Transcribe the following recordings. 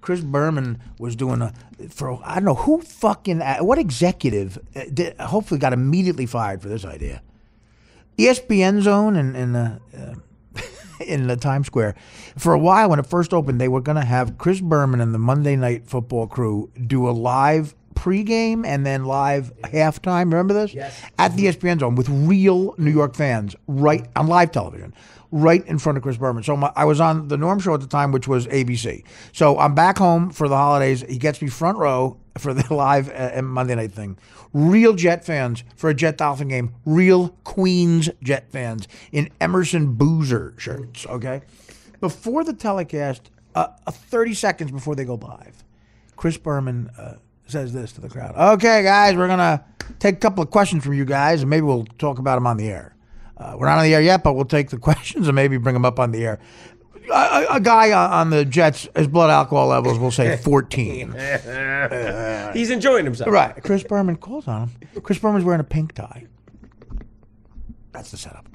Chris Berman was doing I don't know who what executive hopefully got immediately fired for this idea. ESPN Zone in the Times Square. For a while, when it first opened, they were going to have Chris Berman and the Monday Night Football crew do a live pregame and then live halftime. Remember this? Yes. At the ESPN Zone with real New York fans, right on live television, right in front of Chris Berman. So I was on the Norm Show at the time, which was ABC. So I'm back home for the holidays. He gets me front row for the live Monday night thing. Real Jet fans for a Jet Dolphin game. Real Queens Jet fans in Emerson Boozer shirts, okay? Before the telecast, 30 seconds before they go live, Chris Berman says this to the crowd. Okay, guys, we're going to take a couple of questions from you guys, and maybe we'll talk about them on the air. We're not on the air yet, but we'll take the questions and maybe bring them up on the air. A guy on the Jets, his blood alcohol levels will say 14. He's enjoying himself. Right. Chris Berman calls on him. Chris Berman's wearing a pink tie. That's the setup.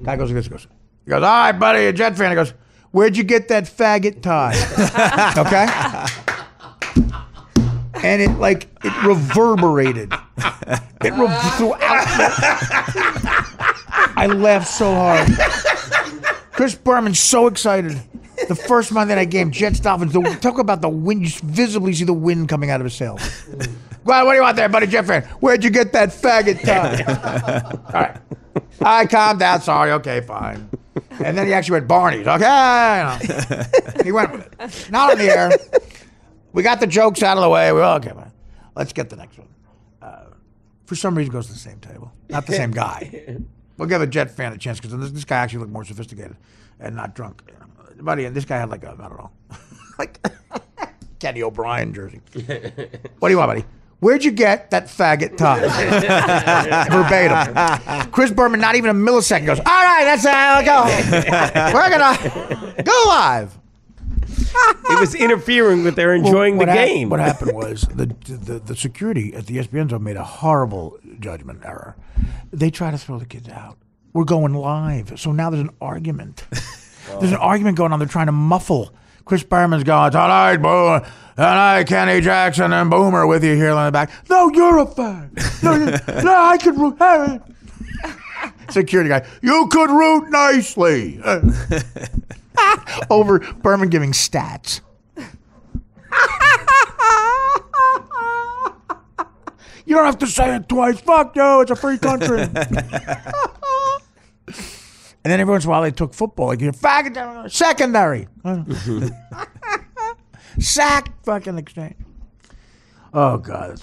Guy goes, he goes, all right, buddy, a Jet fan. He goes, where'd you get that faggot tie? Okay? And it reverberated. Throughout. I laughed so hard. Chris Berman's so excited. The first Monday night game, Jets Dolphins. Talk about the wind. You visibly see the wind coming out of his sails. Well, what do you want there, buddy, Jet fan? Where'd you get that faggot tie? All right, calm down. Sorry. Okay, fine. And then he actually went Barney's. Okay. He went with it. Not on the air. We got the jokes out of the way. Okay, man. Let's get the next one. For some reason, goes to the same table. Not the same guy. We'll give a Jet fan a chance because this guy actually looked more sophisticated and not drunk. Buddy, and this guy had I don't know, like Kenny O'Brien jersey. What do you want, buddy? Where'd you get that faggot tie? Verbatim. Chris Berman, not even a millisecond, goes, all right, that's go. We're going to go live. It was interfering with their enjoying the game. What happened was the security at the ESPN Zone made a horrible judgment error. They try to throw the kids out. We're going live. So now there's an argument. There's an argument going on. They're trying to muffle. Chris Berman's going, tonight, Kenny Jackson and Boomer with you here in the back. No, you're a fan. No, I could root. Security guy, you could root nicely. Over Berman giving stats. You don't have to say it twice. Fuck you. It's a free country. And then every once in a while they took football. Like, faggot, secondary. Sack fucking exchange. Oh, God. That's